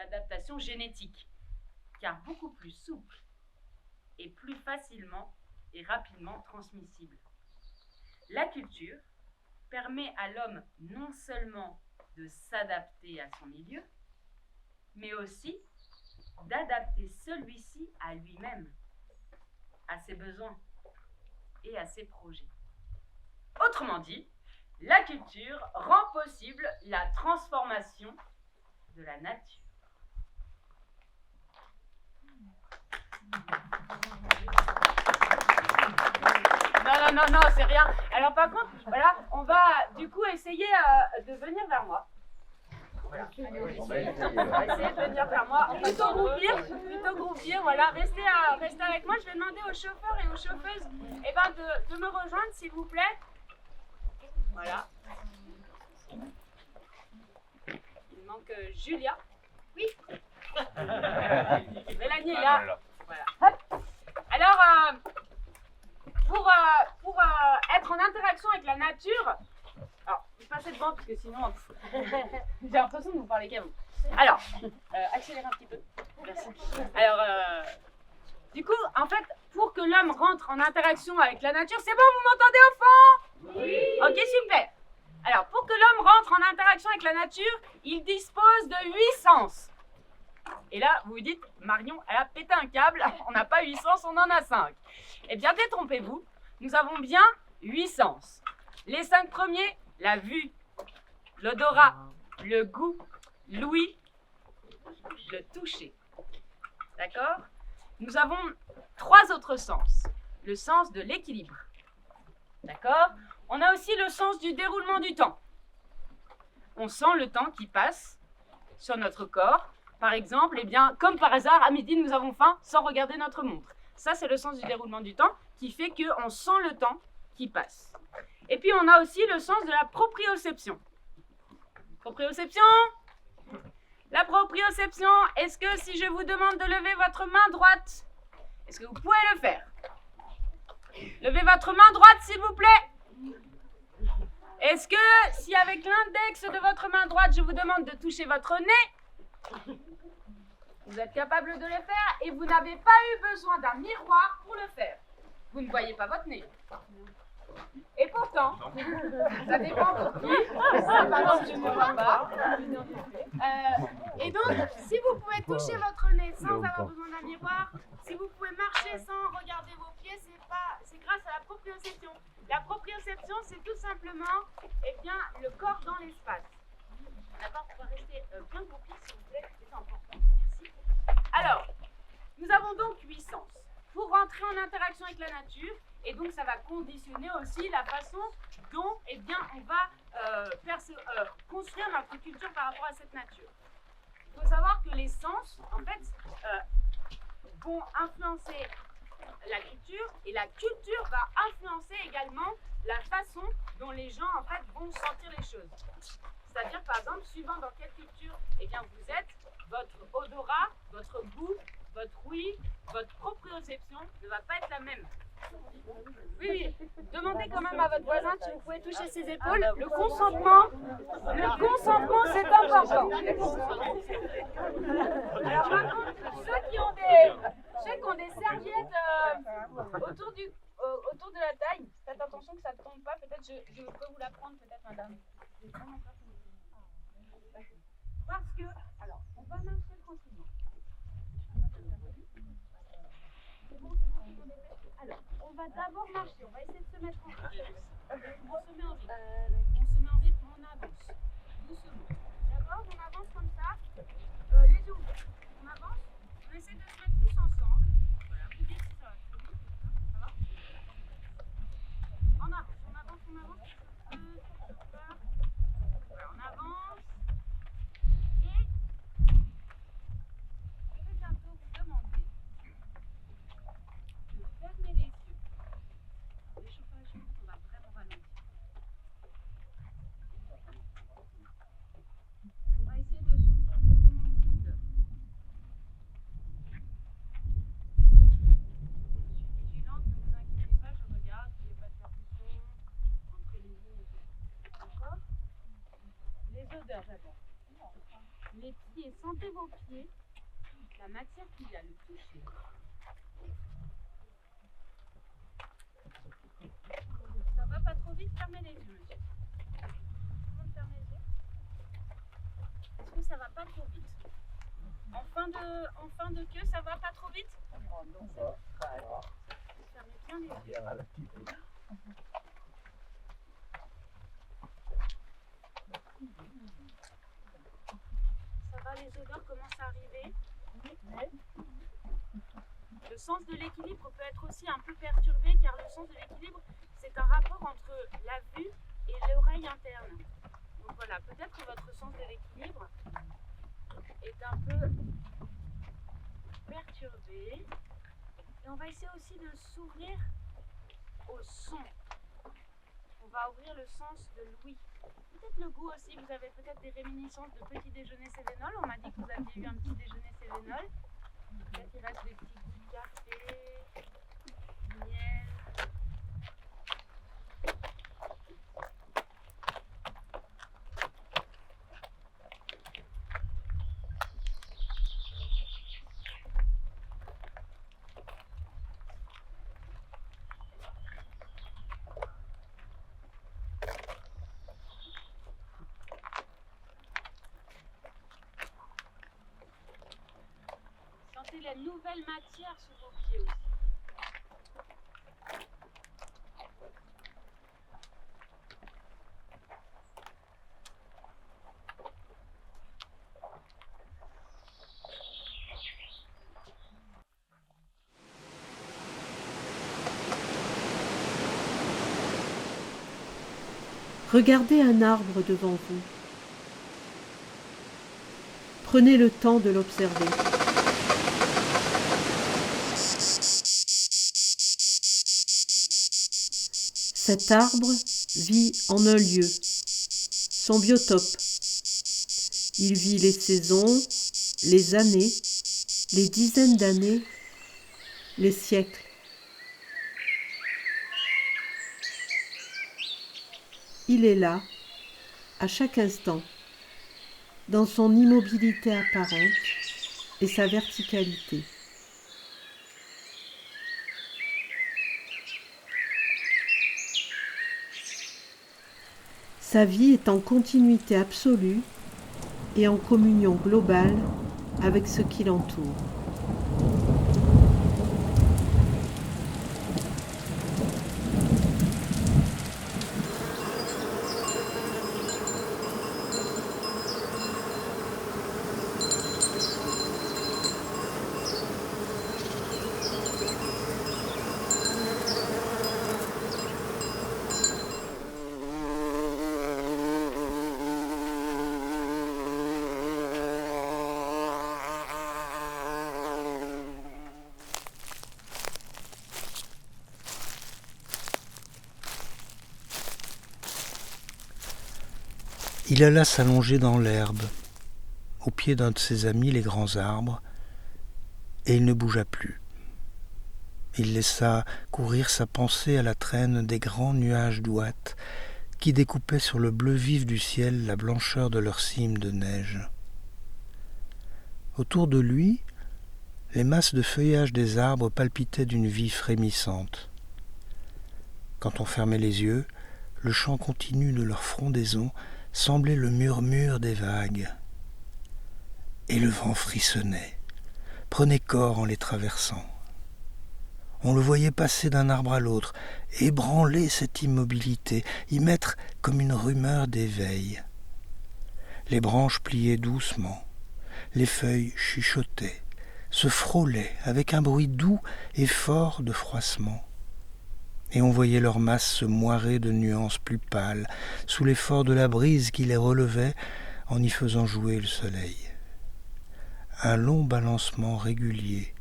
l'adaptation génétique, car beaucoup plus souple et plus facilement et rapidement transmissible. La culture permet à l'homme non seulement de s'adapter à son milieu, mais aussi d'adapter celui-ci à lui-même, à ses besoins et à ses projets. Autrement dit, la culture rend possible la transformation de la nature. Non, c'est rien. Alors par contre, voilà, on va du coup essayer de venir vers moi. Voilà. Allez, on va essayer de venir vers moi. Plutôt groupir, voilà. Restez avec moi. Je vais demander aux chauffeurs et aux chauffeuses de me rejoindre, s'il vous plaît. Voilà. Il manque Julia. Oui. Mélanie est là. Voilà. Alors, pour être en interaction avec la nature, alors, je vais passer devant parce que sinon, j'ai l'impression de vous parler qu'à vous. Alors, accélérez un petit peu. Merci. Alors, du coup, en fait, pour que l'homme rentre en interaction avec la nature, c'est bon, vous m'entendez, enfants? Oui. Ok, super. Alors, pour que l'homme rentre en interaction avec la nature, il dispose de 8 sens. Et là, vous vous dites, Marion, elle a pété un câble, on n'a pas 8 sens, on en a 5. Eh bien, détrompez-vous, nous avons bien 8 sens. Les 5 premiers, la vue, l'odorat, le goût, l'ouïe, le toucher. D'accord? Nous avons 3 autres sens. Le sens de l'équilibre. D'accord? On a aussi le sens du déroulement du temps. On sent le temps qui passe sur notre corps. Par exemple, eh bien, comme par hasard, à midi, nous avons faim sans regarder notre montre. Ça, c'est le sens du déroulement du temps qui fait qu'on sent le temps qui passe. Et puis, on a aussi le sens de la proprioception. Proprioception? La proprioception, est-ce que si je vous demande de lever votre main droite, est-ce que vous pouvez le faire? Levez votre main droite, s'il vous plaît. Est-ce que si avec l'index de votre main droite, je vous demande de toucher votre nez, vous êtes capable de le faire et vous n'avez pas eu besoin d'un miroir pour le faire. Vous ne voyez pas votre nez. Et pourtant, ça dépend pour qui. Par exemple, je ne vois pas. Et donc, si vous pouvez toucher votre nez sans avoir besoin d'un miroir, si vous pouvez marcher sans regarder vos pieds, c'est grâce à la proprioception. La proprioception, c'est tout simplement le corps dans l'espace. D'accord? On va rester bien groupis, s'il vous plaît, c'est important. Merci. Alors, nous avons donc 8 sens pour rentrer en interaction avec la nature, et donc ça va conditionner aussi la façon dont on va construire notre culture par rapport à cette nature. Il faut savoir que les sens, en fait, vont influencer la culture, et la culture va influencer également la façon dont les gens, en fait, vont sentir les choses. C'est-à-dire, par exemple, suivant dans quelle culture vous êtes, votre odorat, votre goût, votre ouïe, votre proprioception ne va pas être la même. Oui, demandez quand même à votre voisin si vous pouvez toucher ses épaules. Le consentement, c'est important. Alors par contre, ceux qui ont des serviettes autour de la taille, faites attention que ça ne tombe pas. Peut-être je peux vous la prendre, peut-être, madame. Parce que, alors, on va marcher tranquillement. C'est bon, alors, on va d'abord marcher, on va essayer de se mettre en rythme. On se met en rythme, on avance. Doucement. D'abord, on avance comme ça, les yeux ouverts. On avance, on essaie de se mettre tous ensemble. Voilà, vous dites si ça va plus vite, ça va? On avance. Voilà, on avance. Et je vais bientôt vous demander de fermer les yeux. Les chauffages, on va vraiment ralentir. On va essayer de s'ouvrir justement aux odeurs. Je suis lente, ne vous inquiétez pas, je regarde, il n'y a pas de percussion entre les lignes et tout. D'accord? Les odeurs d'abord. les pieds, sentez vos pieds, la matière qu'il y a, le toucher. Ça va pas trop vite, fermez les yeux, monsieur. Tout le monde ferme les yeux. Est-ce que ça va pas trop vite? En fin de queue, ça va pas trop vite? Oh non, ça va. Fermez bien les yeux. Ça va, les odeurs commencent à arriver. Le sens de l'équilibre peut être aussi un peu perturbé car le sens de l'équilibre, c'est un rapport entre la vue et l'oreille interne. Donc voilà, peut-être que votre sens de l'équilibre est un peu perturbé. Et on va essayer aussi de s'ouvrir au son. On va ouvrir le sens de l'ouïe. Peut-être le goût aussi, vous avez peut-être des réminiscences de petit déjeuner Cévenol. On m'a dit que vous aviez eu un petit déjeuner Cévenol. Peut-être il reste des petits goûts de café, miel. Sentez la nouvelle matière sur vos pieds aussi. Regardez un arbre devant vous. Prenez le temps de l'observer. Cet arbre vit en un lieu, son biotope. Il vit les saisons, les années, les dizaines d'années, les siècles. Il est là, à chaque instant, dans son immobilité apparente et sa verticalité. Sa vie est en continuité absolue et en communion globale avec ce qui l'entoure. Il alla s'allonger dans l'herbe, au pied d'un de ses amis, les grands arbres, et il ne bougea plus. Il laissa courir sa pensée à la traîne des grands nuages d'ouate qui découpaient sur le bleu vif du ciel la blancheur de leurs cimes de neige. Autour de lui, les masses de feuillage des arbres palpitaient d'une vie frémissante. Quand on fermait les yeux, le chant continu de leur frondaison semblait le murmure des vagues. Et le vent frissonnait, prenait corps en les traversant. On le voyait passer d'un arbre à l'autre, ébranler cette immobilité, y mettre comme une rumeur d'éveil. Les branches pliaient doucement, les feuilles chuchotaient, se frôlaient avec un bruit doux et fort de froissement. Et on voyait leurs masses se moirer de nuances plus pâles, sous l'effort de la brise qui les relevait en y faisant jouer le soleil. Un long balancement régulier,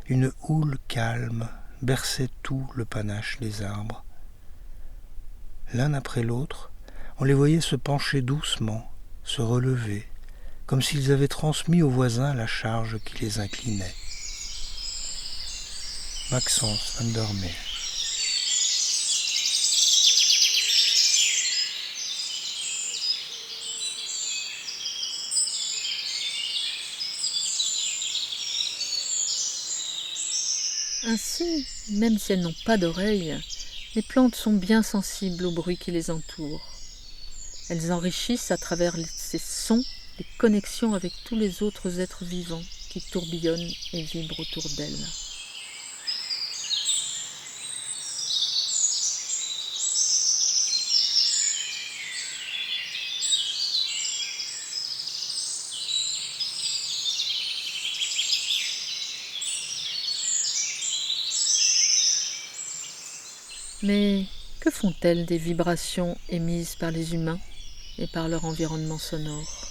une houle calme berçait tout le panache des arbres. L'un après l'autre, on les voyait se pencher doucement, se relever, comme s'ils avaient transmis aux voisins la charge qui les inclinait. Maxence van der Meer. Ainsi, même si elles n'ont pas d'oreilles, les plantes sont bien sensibles au bruit qui les entoure. Elles enrichissent à travers ces sons les connexions avec tous les autres êtres vivants qui tourbillonnent et vibrent autour d'elles. Mais que font-elles des vibrations émises par les humains et par leur environnement sonore ?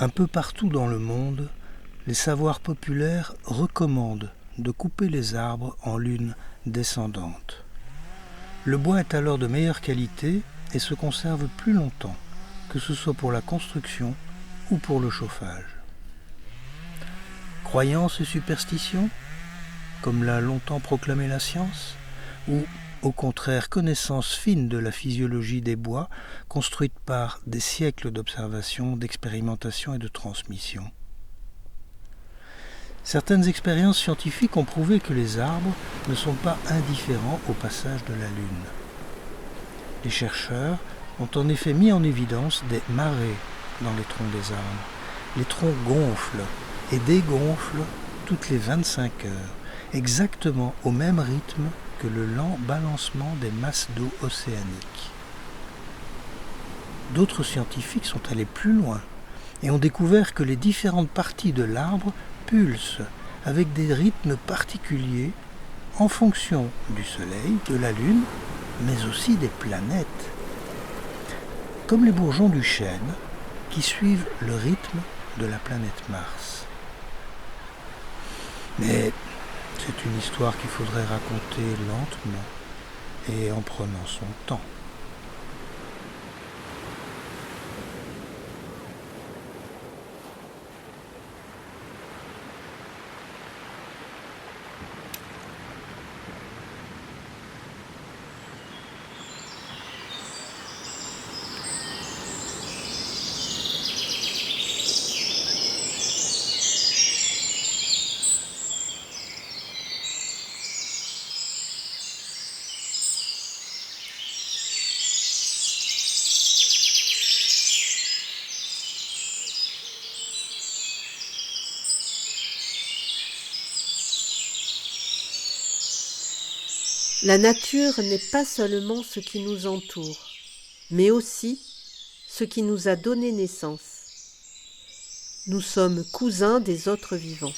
Un peu partout dans le monde, les savoirs populaires recommandent de couper les arbres en lune descendante. Le bois est alors de meilleure qualité et se conserve plus longtemps, que ce soit pour la construction ou pour le chauffage. Croyances et superstitions, comme l'a longtemps proclamé la science, ou au contraire connaissance fine de la physiologie des bois, construite par des siècles d'observation, d'expérimentation et de transmission. Certaines expériences scientifiques ont prouvé que les arbres ne sont pas indifférents au passage de la Lune. Les chercheurs ont en effet mis en évidence des marées dans les troncs des arbres. Les troncs gonflent et dégonflent toutes les 25 heures, exactement au même rythme que le lent balancement des masses d'eau océaniques. D'autres scientifiques sont allés plus loin et ont découvert que les différentes parties de l'arbre pulsent avec des rythmes particuliers en fonction du Soleil, de la Lune, mais aussi des planètes. Comme les bourgeons du chêne qui suivent le rythme de la planète Mars. Mais c'est une histoire qu'il faudrait raconter lentement et en prenant son temps. La nature n'est pas seulement ce qui nous entoure, mais aussi ce qui nous a donné naissance. Nous sommes cousins des autres vivants.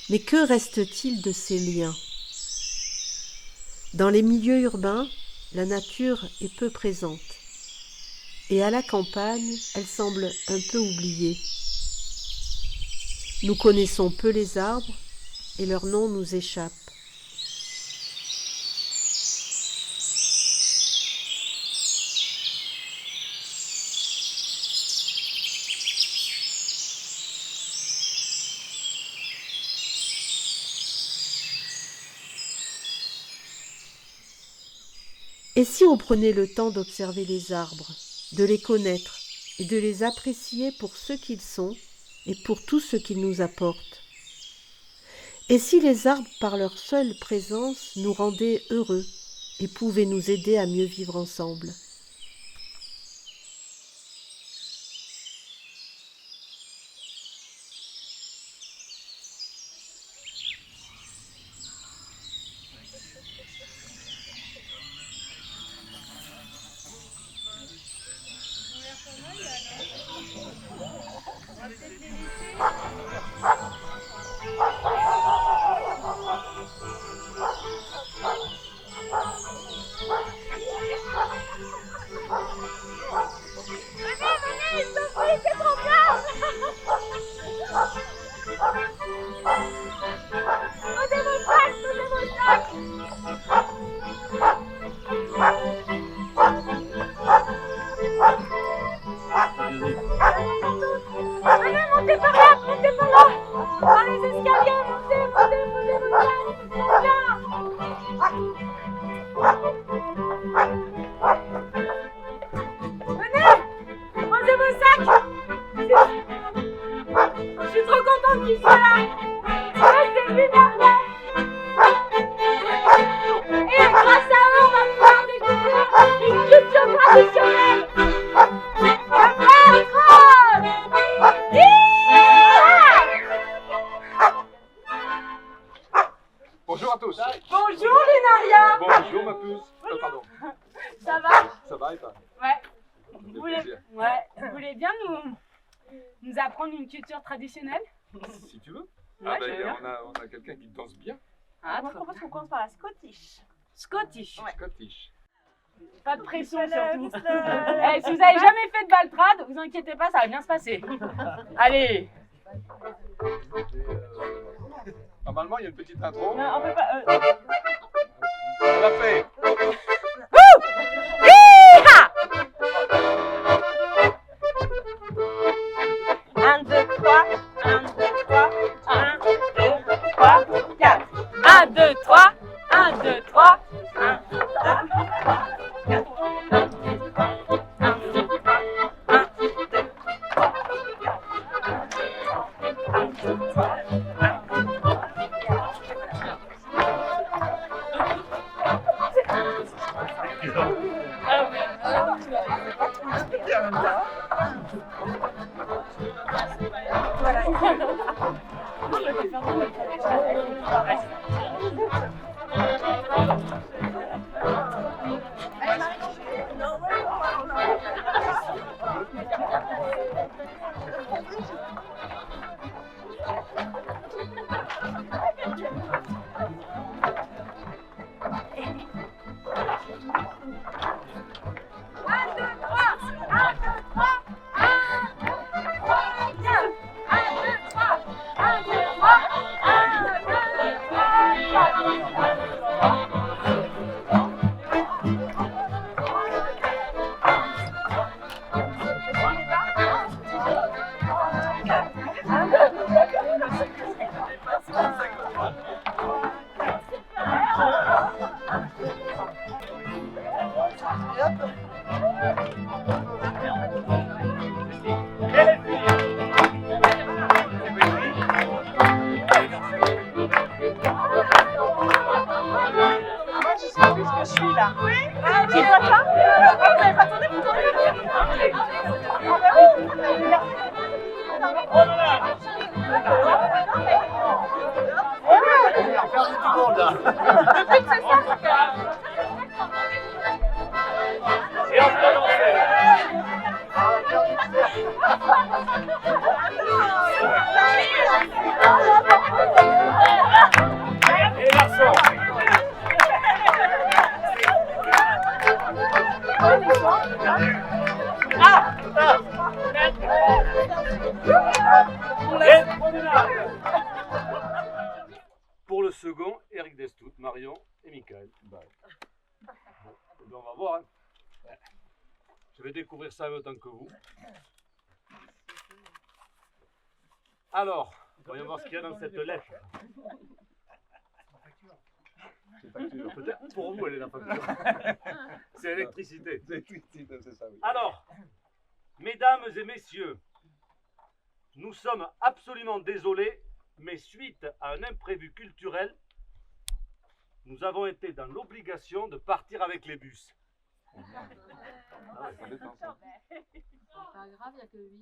Mais que reste-t-il de ces liens ? Dans les milieux urbains, la nature est peu présente. Et à la campagne, elle semble un peu oubliée. Nous connaissons peu les arbres et leurs noms nous échappent. Et si on prenait le temps d'observer les arbres, de les connaître et de les apprécier pour ce qu'ils sont et pour tout ce qu'ils nous apportent? Et si les arbres, par leur seule présence, nous rendaient heureux et pouvaient nous aider à mieux vivre ensemble? Bonjour à tous. Bonjour Lénaria. Bonjour ma puce. Pardon. Ça va? Ça va et toi? Ouais. Vous voulez... Vous voulez bien nous apprendre une culture traditionnelle? Si tu veux. Ouais, je veux bien. On a quelqu'un qui danse bien. Ah, Moi, je propose qu'on commence par la Scottish. Scottish. Ouais. Scottish. Pas de pression Whistle, surtout. whistle. Eh, si vous avez jamais fait de baltrade, vous inquiétez pas, ça va bien se passer. Allez. Normalement, il y a une petite intro. Non, on peut pas. On l'a fait. Hi-ha! 1, 2, 3, 1, 2, 3, 1, 2, 3, 4. 1, 2, 3, 1, 2, 3. 1, 2, 3, 4. Pour le second, Eric Destout, Marion et Michael. Bon, on va voir. Hein. Je vais découvrir ça en même temps que vous. Alors, voyons voir ce qu'il y a dans cette lettre. C'est facture. Peut-être pour vous, elle est la facture. C'est l'électricité. C'est ça, oui. Alors, mesdames et messieurs, nous sommes absolument désolés, mais suite à un imprévu culturel, nous avons été dans l'obligation de partir avec les bus. Ah ouais, ça détend, ça.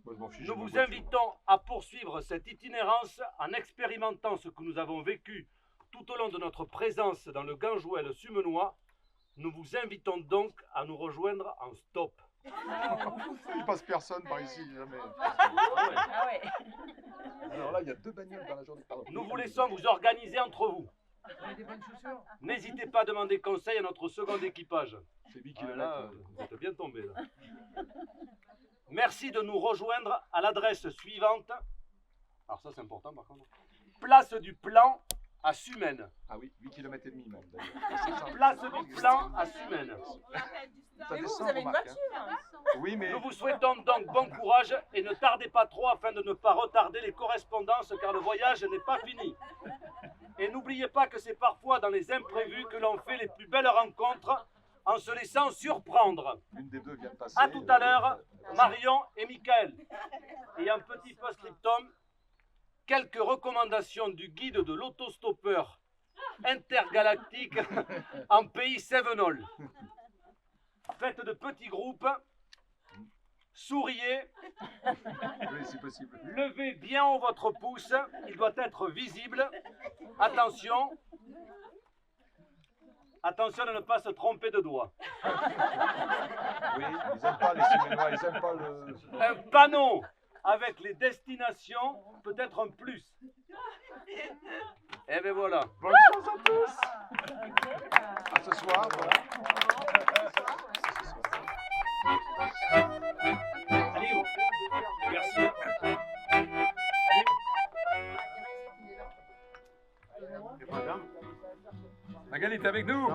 Moi, je m'en fiche, Nous j'ai mon vous voiture. invitons à poursuivre cette itinérance en expérimentant ce que nous avons vécu tout au long de notre présence dans le Ganjouel Sumenois. Nous vous invitons donc à nous rejoindre en stop. Il passe personne par ici, jamais. Ah ouais. Alors là, il y a 2 bagnoles dans la journée. Pardon. Nous vous laissons vous organiser entre vous. N'hésitez pas à demander conseil à notre second équipage. C'est lui qui Ah, l'a là, là. vous êtes bien tombé là. Merci de nous rejoindre à l'adresse suivante. Alors ça c'est important par contre. Place du Plan à Sumène. Ah oui, 8 km et demi même d'ailleurs. Place du Plan à Sumène. Ça Mais vous, descend, vous avez une remarque, hein. voiture. Oui, mais Nous vous souhaitons donc bon courage et ne tardez pas trop afin de ne pas retarder les correspondances car le voyage n'est pas fini. Et n'oubliez pas que c'est parfois dans les imprévus que l'on fait les plus belles rencontres en se laissant surprendre. l'une des deux vient de passer. À tout à l'heure, Marion et Michael. Et un petit post-scriptum, quelques recommandations du guide de l'autostoppeur intergalactique en pays Cévenol. Faites de petits groupes, souriez, Oui, c'est possible. levez bien haut votre pouce, il doit être visible. Attention, attention de ne pas se tromper de doigt. Oui, ils aiment pas les Siménois, ils aiment pas le... Un panneau avec les destinations peut être un plus. Et bien voilà. Bonne chance à tous. À ce soir, voilà. Allez, merci. Magali, t'es avec nous?